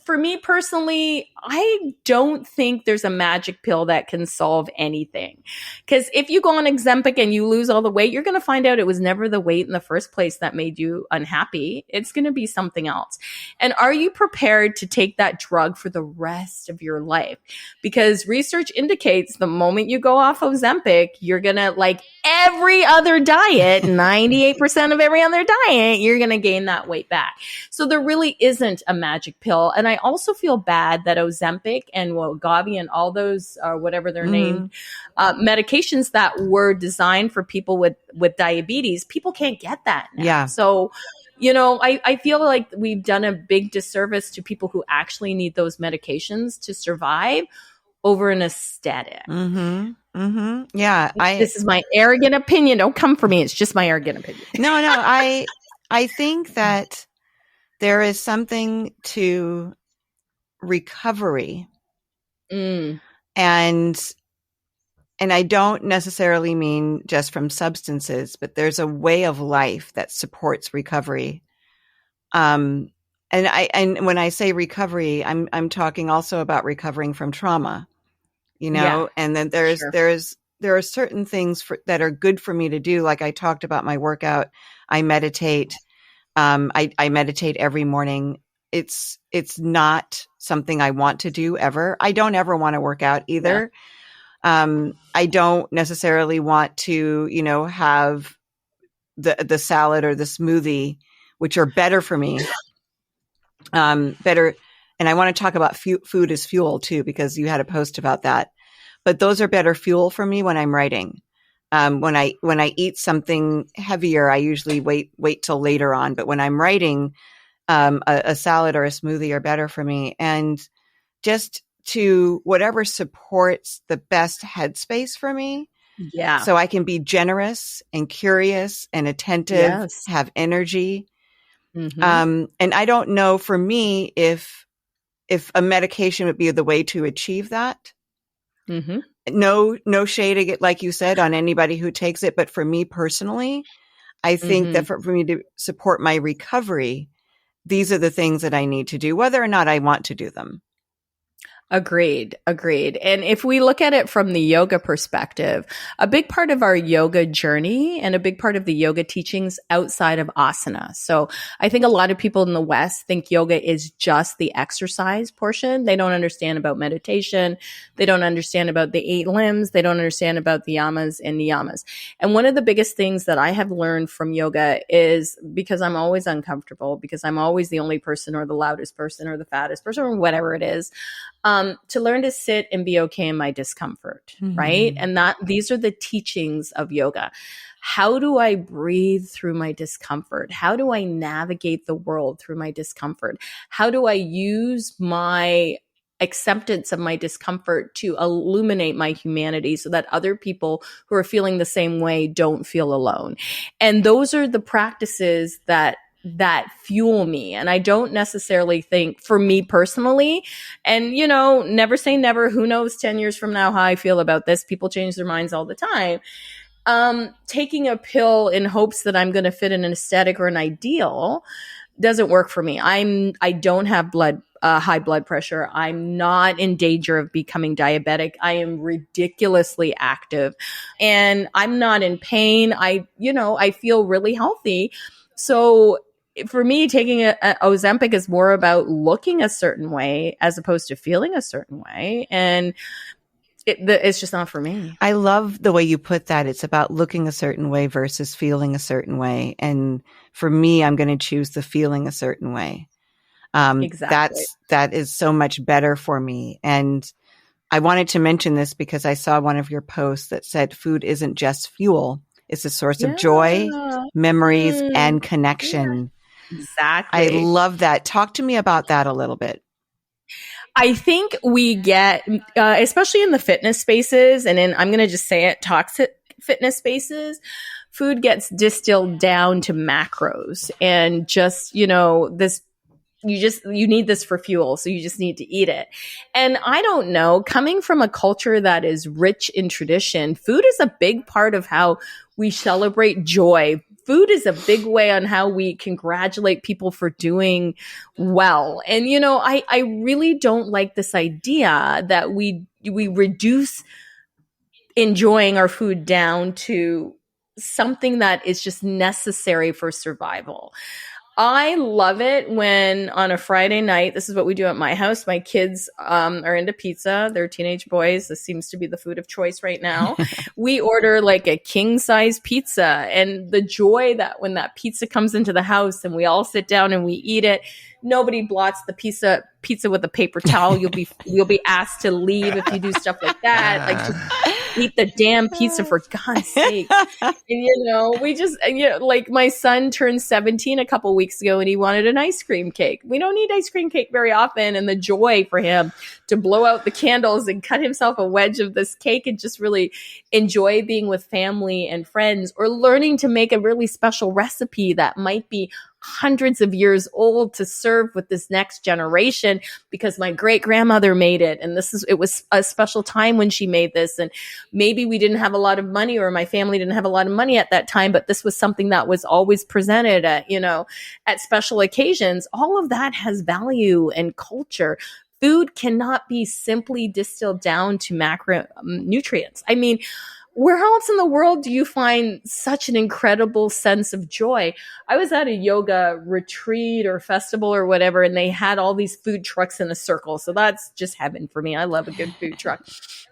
Speaker 4: for me personally, I don't think there's a magic pill that can solve anything. Because if you go on Ozempic and you lose all the weight, you're going to find out it was never the weight in the first place that made you unhappy. It's going to be something else. And are you prepared to take that drug for the rest of your life? Because research indicates the moment you go off Ozempic, you're going to, like every other diet, 98% of every other diet, you're going to gain that weight back. So there really isn't a magic pill. And I also feel bad that Ozempic and Wegovy and all those, whatever they're named, medications that were designed for people with diabetes, people can't get that now.
Speaker 2: Yeah.
Speaker 4: So, you know, I feel like we've done a big disservice to people who actually need those medications to survive over an aesthetic.
Speaker 2: Mm-hmm. Mm-hmm. Yeah.
Speaker 4: This is my arrogant opinion. Don't come for me. It's just my arrogant opinion.
Speaker 2: No, I think that there is something to recovery. And I don't necessarily mean just from substances, but there's a way of life that supports recovery. And when I say recovery, I'm talking also about recovering from trauma, you know, and then there are certain things that are good for me to do. Like I talked about my workout. I meditate. I meditate every morning. It's not something I want to do ever. I don't ever want to work out either. I don't necessarily want to, you know, have the salad or the smoothie, which are better for me. Better. And I want to talk about food as fuel too, because you had a post about that, but those are better fuel for me when I'm writing. When I eat something heavier, I usually wait till later on. But when I'm writing, a salad or a smoothie are better for me. And just to whatever supports the best headspace for me.
Speaker 4: Yeah.
Speaker 2: So I can be generous and curious and attentive, have energy. Mm-hmm. And I don't know for me if a medication would be the way to achieve that. Mm-hmm. No shade, like you said, on anybody who takes it. But for me personally, I think that for me to support my recovery, these are the things that I need to do, whether or not I want to do them.
Speaker 4: Agreed. And if we look at it from the yoga perspective, a big part of our yoga journey and a big part of the yoga teachings outside of asana. So I think a lot of people in the West think yoga is just the exercise portion. They don't understand about meditation. They don't understand about the 8 limbs. They don't understand about the yamas and niyamas. And one of the biggest things that I have learned from yoga is, because I'm always uncomfortable, because I'm always the only person or the loudest person or the fattest person or whatever it is, to learn to sit and be okay in my discomfort, right? And these are the teachings of yoga. How do I breathe through my discomfort? How do I navigate the world through my discomfort? How do I use my acceptance of my discomfort to illuminate my humanity so that other people who are feeling the same way don't feel alone? And those are the practices that fuel me. And I don't necessarily think, for me personally, and, you know, never say never, who knows 10 years from now how I feel about this. People change their minds all the time. Taking a pill in hopes that I'm going to fit in an aesthetic or an ideal doesn't work for me. I don't have high blood pressure. I'm not in danger of becoming diabetic. I am ridiculously active and I'm not in pain. I feel really healthy. So for me, taking a Ozempic is more about looking a certain way as opposed to feeling a certain way. And it's just not for me.
Speaker 2: I love the way you put that. It's about looking a certain way versus feeling a certain way. And for me, I'm going to choose the feeling a certain way.
Speaker 4: Exactly.
Speaker 2: That is so much better for me. And I wanted to mention this because I saw one of your posts that said food isn't just fuel. It's a source of joy, memories, and connection.
Speaker 4: Exactly.
Speaker 2: I love that. Talk to me about that a little bit.
Speaker 4: I think we get, especially in the fitness spaces, and I'm going to just say it, toxic fitness spaces, food gets distilled down to macros and just, you need this for fuel. So you just need to eat it. And I don't know, coming from a culture that is rich in tradition, food is a big part of how we celebrate joy food is a big way on how we congratulate people for doing well. And, I really don't like this idea that we reduce enjoying our food down to something that is just necessary for survival. I love it when on a Friday night, this is what we do at my house. My kids are into pizza. They're teenage boys. This seems to be the food of choice right now. We order like a king size pizza, and the joy that when that pizza comes into the house and we all sit down and we eat it, nobody blots the pizza with a paper towel. You'll be asked to leave if you do stuff like that. Like, just eat the damn pizza for God's sake. And we just, like my son turned 17 a couple weeks ago and he wanted an ice cream cake. We don't eat ice cream cake very often, and the joy for him to blow out the candles and cut himself a wedge of this cake and just really enjoy being with family and friends, or learning to make a really special recipe that might be hundreds of years old to serve with this next generation because my great grandmother made it. And it was a special time when she made this. And maybe we didn't have a lot of money, or my family didn't have a lot of money at that time, but this was something that was always presented at special occasions. All of that has value and culture. Food cannot be simply distilled down to macronutrients. I mean, where else in the world do you find such an incredible sense of joy? I was at a yoga retreat or festival or whatever, and they had all these food trucks in a circle. So that's just heaven for me. I love a good food truck.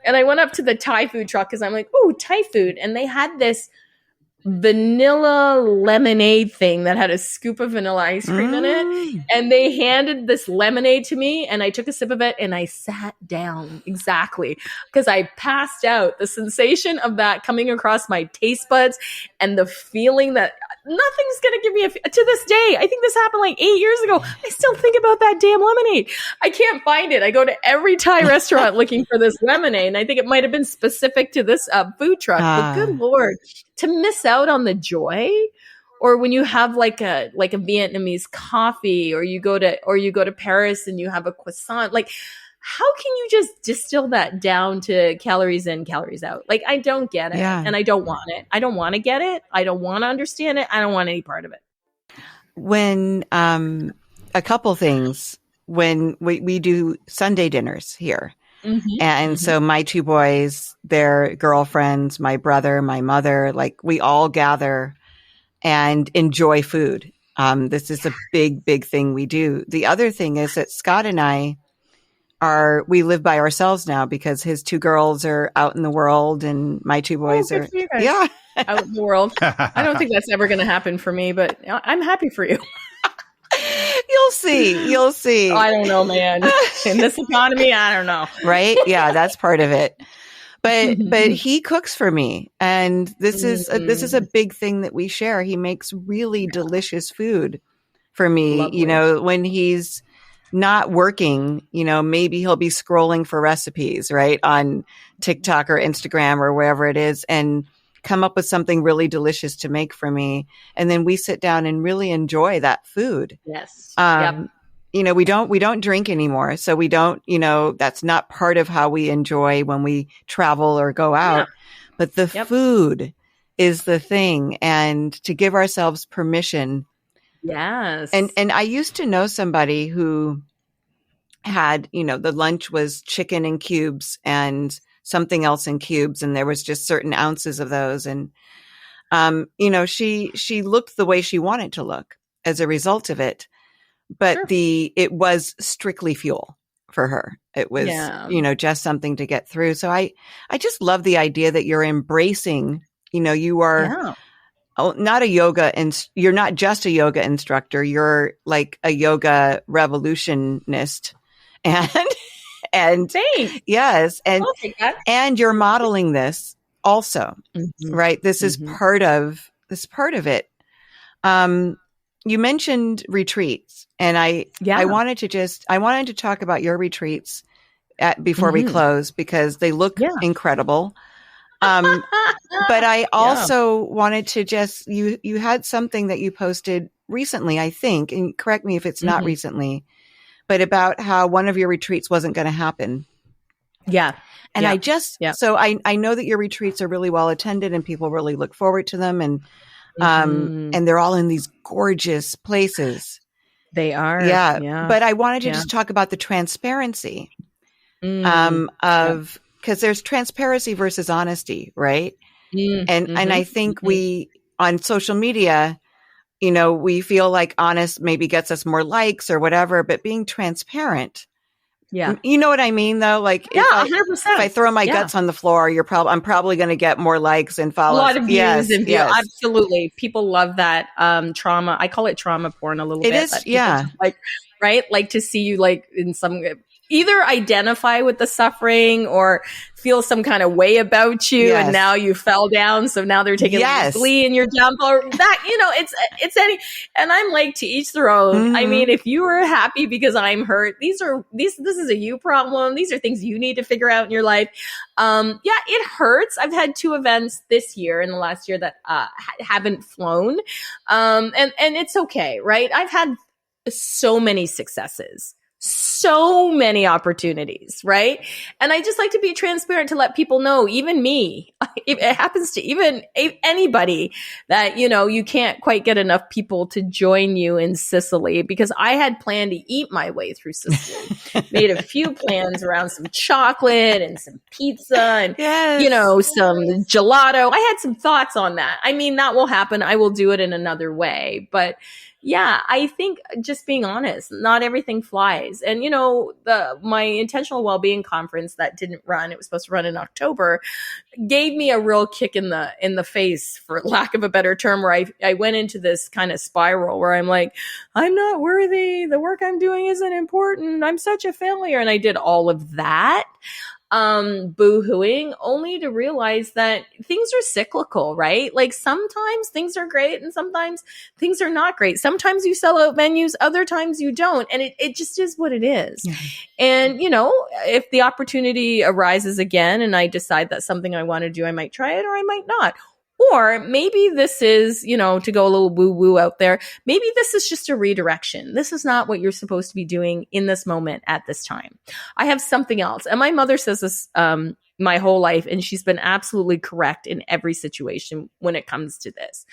Speaker 4: And I went up to the Thai food truck because I'm like, oh, Thai food. And they had this vanilla lemonade thing that had a scoop of vanilla ice cream in it. And they handed this lemonade to me, and I took a sip of it and I sat down exactly because I passed out. The sensation of that coming across my taste buds and the feeling that nothing's going to give me to this day. I think this happened like 8 years ago. I still think about that damn lemonade. I can't find it. I go to every Thai restaurant looking for this lemonade, and I think it might have been specific to this food truck. But good Lord, to miss out on the joy, or when you have like a Vietnamese coffee, or you go to Paris and you have a croissant, like, how can you just distill that down to calories in, calories out? Like, I don't get it. Yeah. And I don't want it. I don't want to get it. I don't want to understand it. I don't want any part of it.
Speaker 2: When a couple things, when we do Sunday dinners here. Mm-hmm. And so my two boys, their girlfriends, my brother, my mother, like, we all gather and enjoy food. This is a big, big thing we do. The other thing is that Scott and I we live by ourselves now because his two girls are out in the world and my two boys are
Speaker 4: out in the world. I don't think that's ever going to happen for me, but I'm happy for you.
Speaker 2: You'll see.
Speaker 4: I don't know, man. In this economy, I don't know.
Speaker 2: Right? Yeah, that's part of it. But he cooks for me, and this is a big thing that we share. He makes really delicious food for me. Lovely. When he's not working, maybe he'll be scrolling for recipes, right, on TikTok or Instagram or wherever it is, and come up with something really delicious to make for me. And then we sit down and really enjoy that food.
Speaker 4: Yes.
Speaker 2: We don't drink anymore. So we don't, that's not part of how we enjoy when we travel or go out. Yeah. But the food is the thing. And to give ourselves permission.
Speaker 4: Yes.
Speaker 2: And I used to know somebody who had, the lunch was chicken in cubes and something else in cubes, and there was just certain ounces of those. And, she looked the way she wanted to look as a result of it. But it was strictly fuel for her. It was, just something to get through. So I just love the idea that you're embracing, you are not a yoga, and you're not just a yoga instructor. You're like a yoga revolutionist. And
Speaker 4: thanks.
Speaker 2: Yes. And you're modeling this also, right? This is part of it. You mentioned retreats, and I wanted to talk about your retreats before we close, because they look incredible. But I also wanted to you had something that you posted recently, I think, and correct me if it's not recently, but about how one of your retreats wasn't going to happen.
Speaker 4: Yeah.
Speaker 2: And so I know that your retreats are really well attended and people really look forward to them. And And they're all in these gorgeous places.
Speaker 4: They are.
Speaker 2: Yeah.
Speaker 4: Yeah.
Speaker 2: But I wanted to just talk about the transparency of, because there's transparency versus honesty, right? And I think we, on social media, you know, we feel like honest maybe gets us more likes or whatever, but being transparent.
Speaker 4: Yeah.
Speaker 2: You know what I mean, though? Like,
Speaker 4: yeah, 100%.
Speaker 2: If I throw my guts on the floor, I'm probably going to get more likes and follows.
Speaker 4: A lot of views and views.
Speaker 2: Yes.
Speaker 4: Absolutely. People love that trauma. I call it trauma porn a little bit.
Speaker 2: It is, yeah.
Speaker 4: Like, right? Like to see you like in some, either identify with the suffering or feel some kind of way about you.
Speaker 2: Yes.
Speaker 4: And now you fell down. So now they're taking glee in your jump or that, you know, it's any, and I'm like, to each their own. I mean, if you are happy because I'm hurt, this is a you problem. These are things you need to figure out in your life. Yeah, it hurts. I've had 2 events this year in the last year that, haven't flown. And it's okay. Right. I've had so many successes, so many opportunities, right? And I just like to be transparent to let people know, even me, if it happens to even anybody, that, you know, you can't quite get enough people to join you in Sicily, because I had planned to eat my way through Sicily. Made a few plans around some chocolate and some pizza and, you know, some gelato. I had some thoughts on that. I mean, that will happen. I will do it in another way. But yeah, I think just being honest, not everything flies. And, you know, my intentional well-being conference that didn't run, it was supposed to run in October, gave me a real kick in the face, for lack of a better term, where I went into this kind of spiral where I'm like, I'm not worthy. The work I'm doing isn't important. I'm such a failure. And I did all of that. Boo-hooing, only to realize that things are cyclical, right? Like sometimes things are great and sometimes things are not great. Sometimes you sell out venues, other times you don't. And it just is what it is. Yeah. And, you know, if the opportunity arises again and I decide that's something I want to do, I might try it or I might not. Or maybe this is, you know, to go a little woo-woo out there, maybe this is just a redirection. This is not what you're supposed to be doing in this moment at this time. I have something else. And my mother says this my whole life, and she's been absolutely correct in every situation when it comes to this.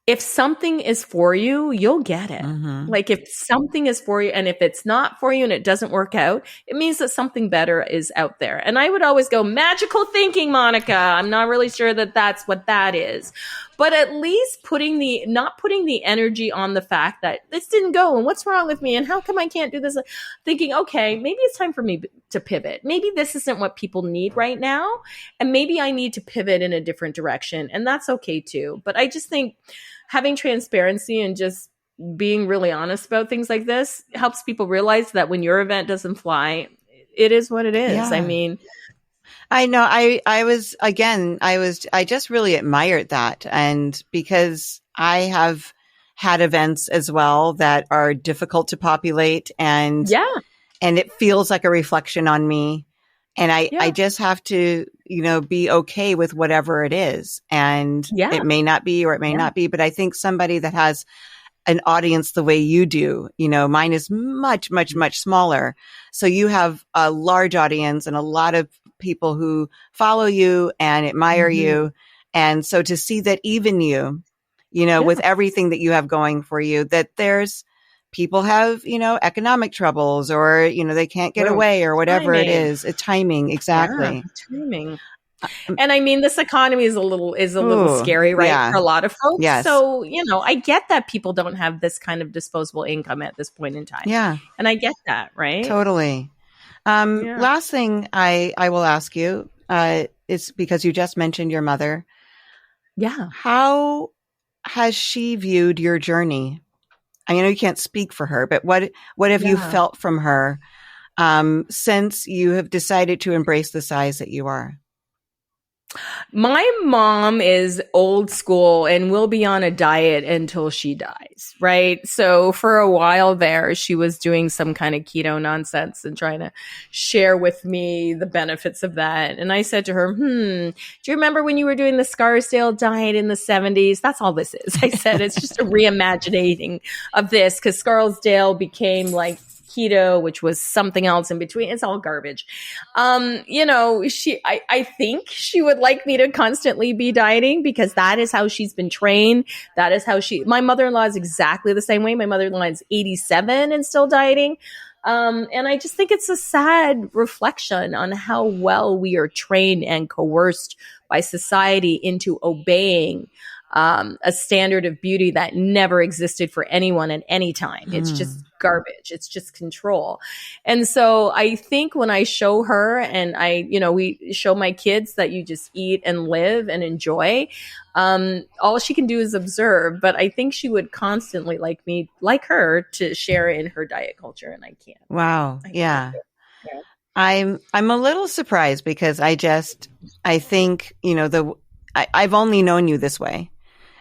Speaker 4: If something is for you, you'll get it. Like if something is for you and if it's not for you and it doesn't work out, it means that something better is out there. And I would always go, magical thinking, Monica. I'm not really sure that that's what that is. But at least not putting the energy on the fact that this didn't go and what's wrong with me and how come I can't do this? Thinking, okay, maybe it's time for me to pivot. Maybe this isn't what people need right now. And maybe I need to pivot in a different direction. And that's okay too. But I just think having transparency and just being really honest about things like this helps people realize that when your event doesn't fly, it is what it is. Yeah. I mean,
Speaker 2: I know I just really admired that. And because I have had events as well that are difficult to populate and it feels like a reflection on me. And I just have to, you know, be okay with whatever it is. And it may not be, or it may not be, but I think somebody that has an audience the way you do, you know, mine is much, much, much smaller. So you have a large audience and a lot of people who follow you and admire you. And so to see that even you know, with everything that you have going for you, that there's people have, you know, economic troubles or, you know, they can't get away or whatever it is. Timing. Exactly.
Speaker 4: Yeah, timing. And I mean, this economy is a little scary, right? For a lot of folks. Yes. So, you know, I get that people don't have this kind of disposable income at this point in time. Yeah. And I get that, right?
Speaker 2: Totally. Last thing I will ask you is because you just mentioned your mother.
Speaker 4: Yeah.
Speaker 2: How has she viewed your journey? I know you can't speak for her, but what have you felt from her since you have decided to embrace the size that you are?
Speaker 4: My mom is old school and will be on a diet until she dies, right? So for a while there, she was doing some kind of keto nonsense and trying to share with me the benefits of that. And I said to her, do you remember when you were doing the Scarsdale diet in the 70s? That's all this is. I said, it's just a reimagining of this because Scarsdale became like keto, which was something else in between. It's all garbage. I think she would like me to constantly be dieting because that is how she's been trained. That is how my mother-in-law is exactly the same way. My mother-in-law is 87 and still dieting. And I just think it's a sad reflection on how well we are trained and coerced by society into obeying a standard of beauty that never existed for anyone at any time. It's just garbage. It's just control. And so I think when I show her and we show my kids that you just eat and live and enjoy, all she can do is observe. But I think she would constantly like her to share in her diet culture, and I can't.
Speaker 2: Wow. Yeah. I'm a little surprised because I think, I've only known you this way.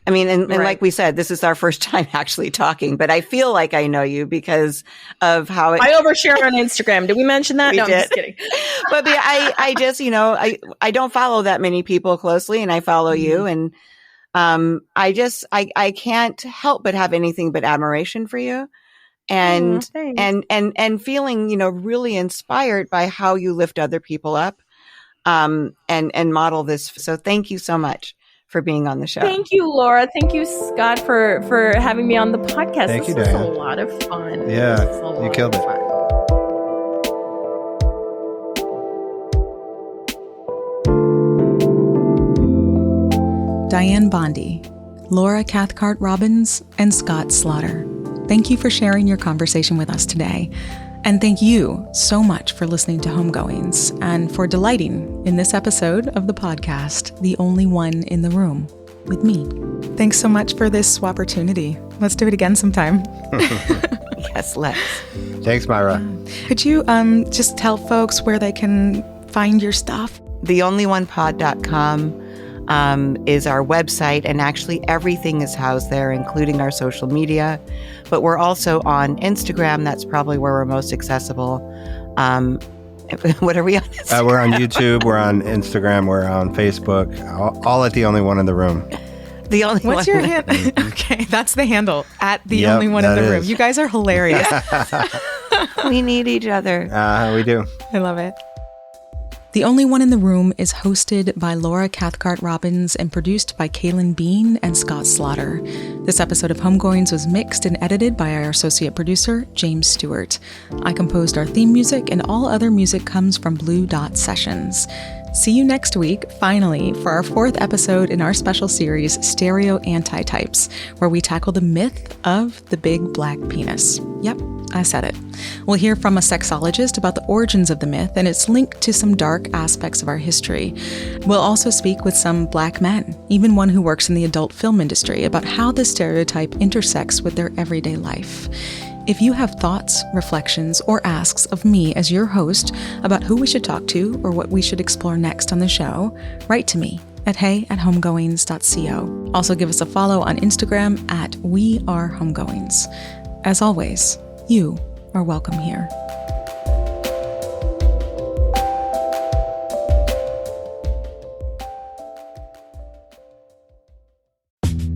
Speaker 2: I mean, and like we said, this is our first time actually talking, but I feel like I know you because of how
Speaker 4: I overshare on Instagram. Did we mention that? No, I'm just kidding.
Speaker 2: But I just, I don't follow that many people closely, and I follow you. And I can't help but have anything but admiration for you. And feeling, really inspired by how you lift other people up, and model this. So thank you so much for being on the show.
Speaker 4: Thank you, Laura. Thank you, Scott, for having me on the podcast.
Speaker 3: Thank you,
Speaker 4: This was a
Speaker 3: Dianne.
Speaker 4: lot of fun.
Speaker 3: Yeah, you killed it.
Speaker 1: Dianne Bondy, Laura Cathcart Robbins, and Scott Slaughter. Thank you for sharing your conversation with us today. And thank you so much for listening to Homegoings and for delighting in this episode of the podcast, The Only One in the Room, with me. Thanks so much for this opportunity. Let's do it again sometime.
Speaker 2: Yes, let's.
Speaker 3: Thanks, Myra.
Speaker 1: Could you just tell folks where they can find your stuff?
Speaker 2: TheOnlyOnePod.com is our website, and actually everything is housed there, including our social media. But we're also on Instagram. That's probably where we're most accessible. What are we on Instagram?
Speaker 3: We're on YouTube. We're on Instagram. We're on Facebook. All at The Only One in the Room.
Speaker 2: The only
Speaker 1: What's
Speaker 2: one.
Speaker 1: your handle? Okay, that's the handle, at The
Speaker 3: Yep,
Speaker 1: Only One in
Speaker 3: that
Speaker 1: the Room.
Speaker 3: is.
Speaker 1: You guys are hilarious.
Speaker 2: We need each other.
Speaker 3: We do.
Speaker 1: I love it. The Only One in the Room is hosted by Laura Cathcart Robbins and produced by Kaylin Bean and Scott Slaughter. This episode of Homegoings was mixed and edited by our associate producer, James Stewart. I composed our theme music, and all other music comes from Blue Dot Sessions. See you next week, finally, for our 4th episode in our special series, Stereo Antitypes, where we tackle the myth of the big black penis. Yep, I said it. We'll hear from a sexologist about the origins of the myth and its link to some dark aspects of our history. We'll also speak with some black men, even one who works in the adult film industry, about how the stereotype intersects with their everyday life. If you have thoughts, reflections, or asks of me as your host about who we should talk to or what we should explore next on the show, write to me at hey@homegoings.co. Also give us a follow on Instagram at wearehomegoings. As always, you are welcome here.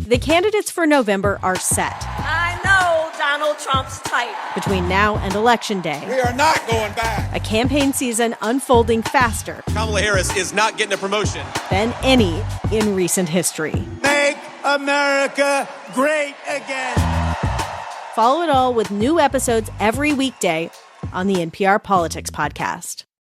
Speaker 7: The candidates for November are set.
Speaker 8: I know Donald Trump's type.
Speaker 7: Between now and Election Day,
Speaker 9: We are not going back.
Speaker 7: a campaign season unfolding faster
Speaker 9: Kamala Harris is not getting a promotion.
Speaker 7: than any in recent history.
Speaker 9: Make America great again.
Speaker 7: Follow it all with new episodes every weekday on the NPR Politics Podcast.